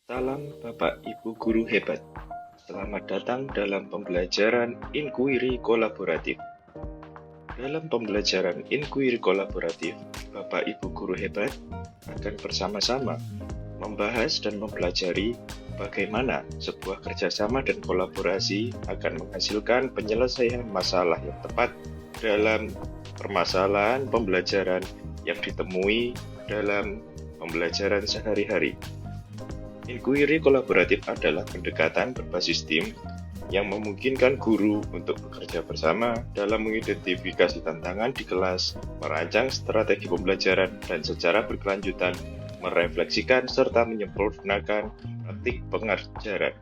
Salam Bapak Ibu Guru hebat. Selamat datang dalam pembelajaran Inquiry Kolaboratif. Dalam pembelajaran Inquiry Kolaboratif, Bapak Ibu Guru hebat akan bersama-sama membahas dan mempelajari bagaimana sebuah kerjasama dan kolaborasi akan menghasilkan penyelesaian masalah yang tepat dalam permasalahan pembelajaran yang ditemui dalam pembelajaran sehari-hari. Inquiry kolaboratif adalah pendekatan berbasis tim yang memungkinkan guru untuk bekerja bersama dalam mengidentifikasi tantangan di kelas, merancang strategi pembelajaran, dan secara berkelanjutan merefleksikan serta menyempurnakan praktik pengajaran.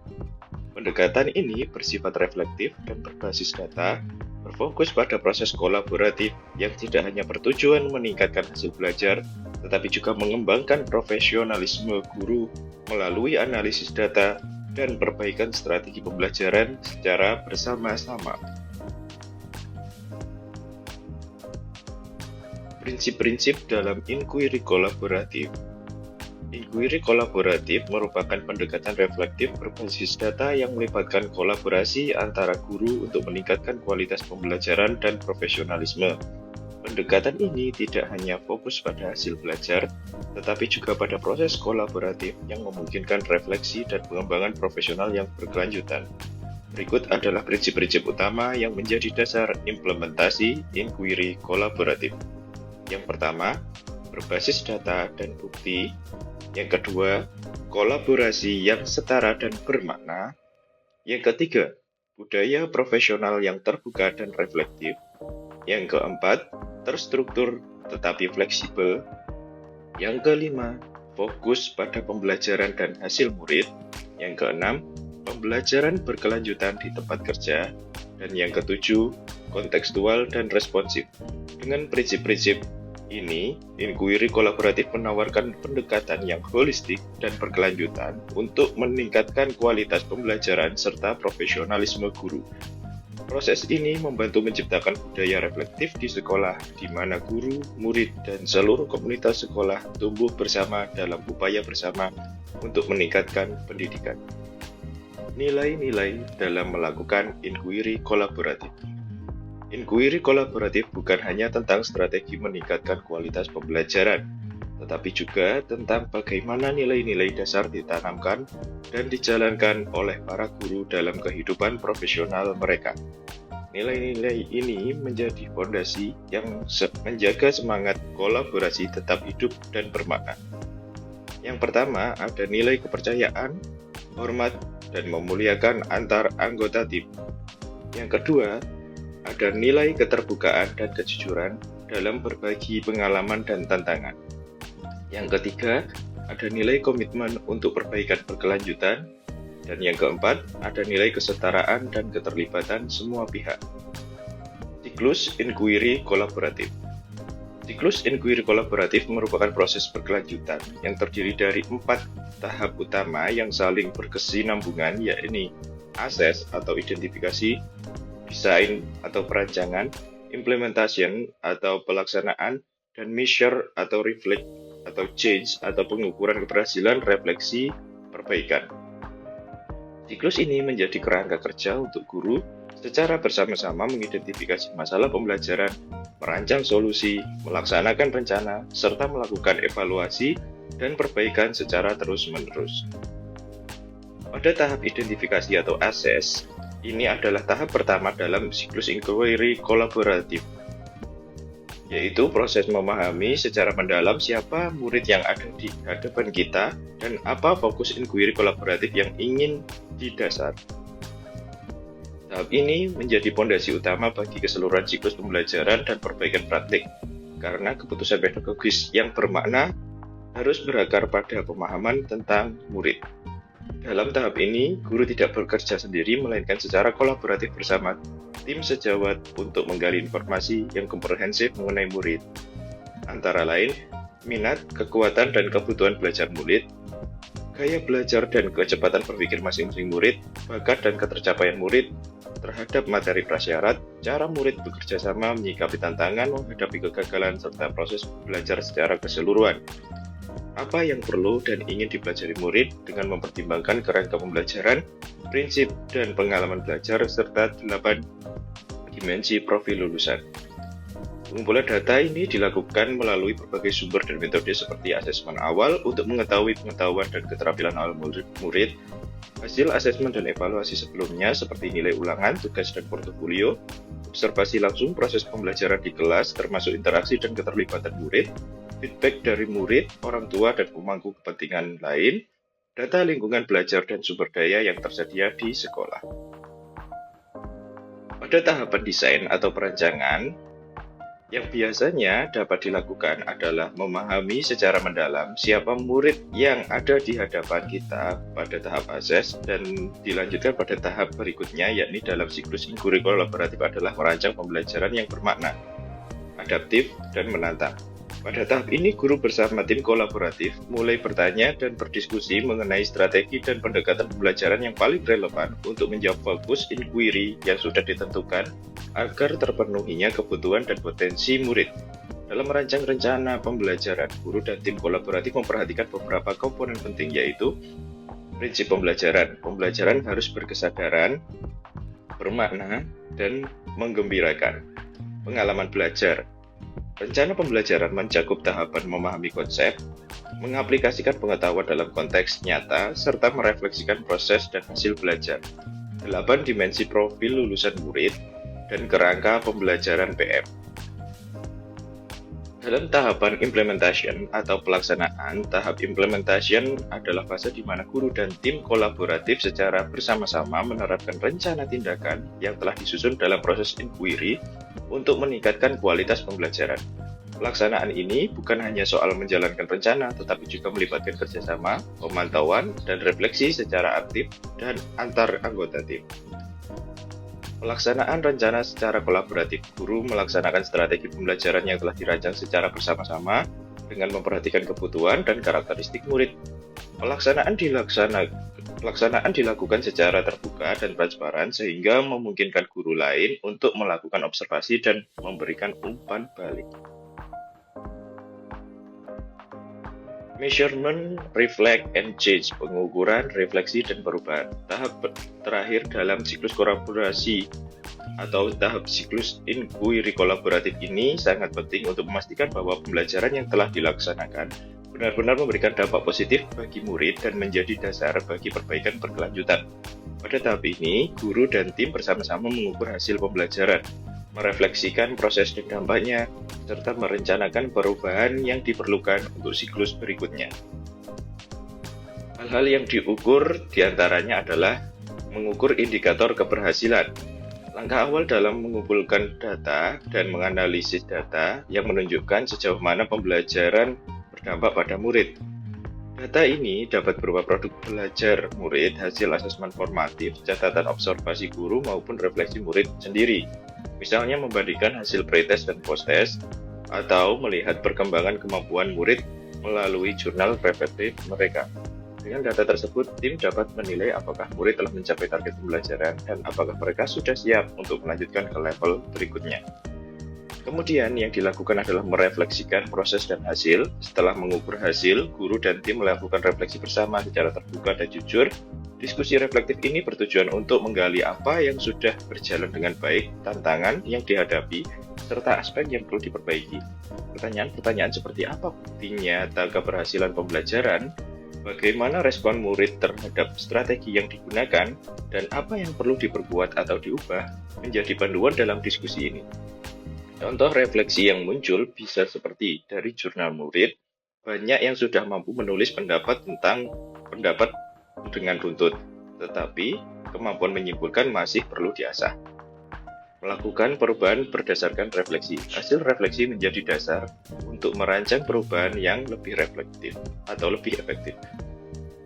Pendekatan ini bersifat reflektif dan berbasis data, berfokus pada proses kolaboratif yang tidak hanya bertujuan meningkatkan hasil belajar, tetapi juga mengembangkan profesionalisme guru melalui analisis data dan perbaikan strategi pembelajaran secara bersama-sama. Prinsip-prinsip dalam inquiry kolaboratif. Inquiry kolaboratif merupakan pendekatan reflektif berbasis data yang melibatkan kolaborasi antara guru untuk meningkatkan kualitas pembelajaran dan profesionalisme. Pendekatan ini tidak hanya fokus pada hasil belajar, tetapi juga pada proses kolaboratif yang memungkinkan refleksi dan pengembangan profesional yang berkelanjutan. Berikut adalah prinsip-prinsip utama yang menjadi dasar implementasi inquiry kolaboratif. Yang pertama, berbasis data dan bukti. Yang kedua, kolaborasi yang setara dan bermakna. Yang ketiga, budaya profesional yang terbuka dan reflektif. Yang keempat, terstruktur tetapi fleksibel. Yang kelima, fokus pada pembelajaran dan hasil murid. Yang keenam, pembelajaran berkelanjutan di tempat kerja. Dan yang ketujuh, kontekstual dan responsif. Dengan prinsip-prinsip ini, inquiry kolaboratif menawarkan pendekatan yang holistik dan berkelanjutan untuk meningkatkan kualitas pembelajaran serta profesionalisme guru. Proses ini membantu menciptakan budaya reflektif di sekolah, di mana guru, murid, dan seluruh komunitas sekolah tumbuh bersama dalam upaya bersama untuk meningkatkan pendidikan. Nilai-nilai dalam melakukan inquiry kolaboratif. Inquiry kolaboratif bukan hanya tentang strategi meningkatkan kualitas pembelajaran, tetapi juga tentang bagaimana nilai-nilai dasar ditanamkan dan dijalankan oleh para guru dalam kehidupan profesional mereka. Nilai-nilai ini menjadi fondasi yang menjaga semangat kolaborasi tetap hidup dan bermakna. Yang pertama, ada nilai kepercayaan, hormat, dan memuliakan antar anggota tim. Yang kedua, ada nilai keterbukaan dan kejujuran dalam berbagi pengalaman dan tantangan. Yang ketiga, ada nilai komitmen untuk perbaikan berkelanjutan. Dan yang keempat, ada nilai kesetaraan dan keterlibatan semua pihak. Siklus inquiry kolaboratif. Siklus inquiry kolaboratif merupakan proses berkelanjutan yang terdiri dari 4 tahap utama yang saling berkesinambungan, yakni assess atau identifikasi, desain atau perancangan, implementation atau pelaksanaan, dan measure atau reflect atau change atau pengukuran keberhasilan, refleksi, perbaikan. Siklus ini menjadi kerangka kerja untuk guru secara bersama-sama mengidentifikasi masalah pembelajaran, merancang solusi, melaksanakan rencana, serta melakukan evaluasi dan perbaikan secara terus-menerus. Pada tahap identifikasi atau assess, ini adalah tahap pertama dalam siklus inquiry kolaboratif, yaitu proses memahami secara mendalam siapa murid yang ada di hadapan kita dan apa fokus inquiry kolaboratif yang ingin didasar. Tahap ini menjadi fondasi utama bagi keseluruhan siklus pembelajaran dan perbaikan praktik, karena keputusan pedagogis yang bermakna harus berakar pada pemahaman tentang murid. Dalam tahap ini, guru tidak bekerja sendiri, melainkan secara kolaboratif bersama tim sejawat untuk menggali informasi yang komprehensif mengenai murid. Antara lain, minat, kekuatan, dan kebutuhan belajar murid, gaya belajar dan kecepatan berpikir masing-masing murid, bakat dan ketercapaian murid terhadap materi prasyarat, cara murid bekerja sama menyikapi tantangan, menghadapi kegagalan, serta proses belajar secara keseluruhan. apa yang perlu dan ingin dipelajari murid dengan mempertimbangkan kerangka pembelajaran, prinsip dan pengalaman belajar, serta 8 dimensi profil lulusan. Pengumpulan data ini dilakukan melalui berbagai sumber dan metode seperti asesmen awal untuk mengetahui pengetahuan dan keterampilan awal murid, hasil asesmen dan evaluasi sebelumnya seperti nilai ulangan, tugas dan portofolio, observasi langsung proses pembelajaran di kelas termasuk interaksi dan keterlibatan murid, feedback dari murid, orang tua, dan pemangku kepentingan lain, data lingkungan belajar dan sumber daya yang tersedia di sekolah. Pada tahapan desain atau perancangan, yang biasanya dapat dilakukan adalah memahami secara mendalam siapa murid yang ada di hadapan kita pada tahap ases dan dilanjutkan pada tahap berikutnya, yakni dalam siklus inquiry kolaboratif adalah merancang pembelajaran yang bermakna, adaptif, dan menantang. Pada tahap ini, guru bersama tim kolaboratif mulai bertanya dan berdiskusi mengenai strategi dan pendekatan pembelajaran yang paling relevan untuk menjawab fokus inquiry yang sudah ditentukan agar terpenuhinya kebutuhan dan potensi murid. Dalam merancang rencana pembelajaran, guru dan tim kolaboratif memperhatikan beberapa komponen penting, yaitu prinsip pembelajaran. Pembelajaran harus berkesadaran, bermakna, dan menggembirakan. Pengalaman belajar. Rencana pembelajaran mencakup tahapan memahami konsep, mengaplikasikan pengetahuan dalam konteks nyata, serta merefleksikan proses dan hasil belajar. 8 dimensi profil lulusan murid, dan kerangka pembelajaran PM. Dalam tahapan implementation atau pelaksanaan, tahap implementation adalah fase di mana guru dan tim kolaboratif secara bersama-sama menerapkan rencana tindakan yang telah disusun dalam proses inquiry untuk meningkatkan kualitas pembelajaran. Pelaksanaan ini bukan hanya soal menjalankan rencana, tetapi juga melibatkan kerjasama, pemantauan, dan refleksi secara aktif dan antar anggota tim. Pelaksanaan rencana secara kolaboratif, guru melaksanakan strategi pembelajaran yang telah dirancang secara bersama-sama dengan memperhatikan kebutuhan dan karakteristik murid. Pelaksanaan dilakukan secara terbuka dan transparan sehingga memungkinkan guru lain untuk melakukan observasi dan memberikan umpan balik. Measurement, reflect, and change, pengukuran, refleksi, dan perubahan. Tahap terakhir dalam siklus kolaborasi atau tahap siklus inquiry kolaboratif ini sangat penting untuk memastikan bahwa pembelajaran yang telah dilaksanakan benar-benar memberikan dampak positif bagi murid dan menjadi dasar bagi perbaikan berkelanjutan. Pada tahap ini, guru dan tim bersama-sama mengukur hasil pembelajaran, merefleksikan proses dan dampaknya, serta merencanakan perubahan yang diperlukan untuk siklus berikutnya. Hal-hal yang diukur diantaranya adalah mengukur indikator keberhasilan. Langkah awal dalam mengumpulkan data dan menganalisis data yang menunjukkan sejauh mana pembelajaran berdampak pada murid. Data ini dapat berupa produk belajar murid, hasil asesmen formatif, catatan observasi guru, maupun refleksi murid sendiri. Misalnya membandingkan hasil pretest dan posttest, atau melihat perkembangan kemampuan murid melalui jurnal reflektif mereka. Dengan data tersebut, tim dapat menilai apakah murid telah mencapai target pembelajaran dan apakah mereka sudah siap untuk melanjutkan ke level berikutnya. Kemudian yang dilakukan adalah merefleksikan proses dan hasil. Setelah mengukur hasil, guru dan tim melakukan refleksi bersama secara terbuka dan jujur. Diskusi reflektif ini bertujuan untuk menggali apa yang sudah berjalan dengan baik, tantangan yang dihadapi, serta aspek yang perlu diperbaiki. Pertanyaan-pertanyaan seperti apa bukti nyata keberhasilan pembelajaran, bagaimana respon murid terhadap strategi yang digunakan, dan apa yang perlu diperkuat atau diubah, menjadi panduan dalam diskusi ini. Contoh refleksi yang muncul bisa seperti dari jurnal murid, banyak yang sudah mampu menulis pendapat dengan runtut, tetapi kemampuan menyimpulkan masih perlu diasah. Melakukan perubahan berdasarkan refleksi. Hasil refleksi menjadi dasar untuk merancang perubahan yang lebih reflektif atau lebih efektif.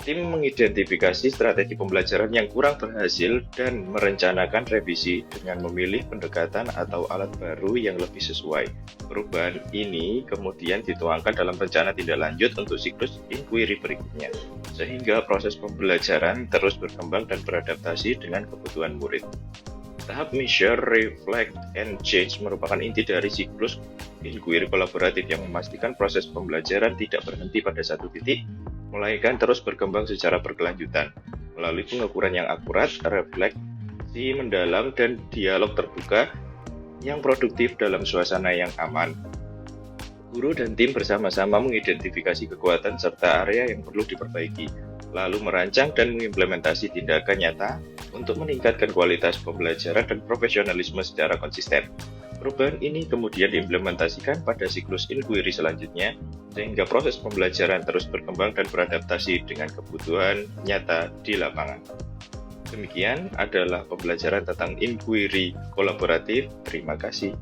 Tim mengidentifikasi strategi pembelajaran yang kurang berhasil dan merencanakan revisi dengan memilih pendekatan atau alat baru yang lebih sesuai. Perubahan ini kemudian dituangkan dalam rencana tindak lanjut untuk siklus inquiry berikutnya, sehingga proses pembelajaran terus berkembang dan beradaptasi dengan kebutuhan murid. Tahap measure, reflect, and change merupakan inti dari siklus Inquiry kolaboratif yang memastikan proses pembelajaran tidak berhenti pada satu titik, melainkan terus berkembang secara berkelanjutan, melalui pengukuran yang akurat, refleksi mendalam, dan dialog terbuka yang produktif dalam suasana yang aman. Guru dan tim bersama-sama mengidentifikasi kekuatan serta area yang perlu diperbaiki, lalu merancang dan mengimplementasi tindakan nyata untuk meningkatkan kualitas pembelajaran dan profesionalisme secara konsisten. Perubahan ini kemudian diimplementasikan pada siklus inquiry selanjutnya, sehingga proses pembelajaran terus berkembang dan beradaptasi dengan kebutuhan nyata di lapangan. Demikian adalah pembelajaran tentang inquiry kolaboratif. Terima kasih.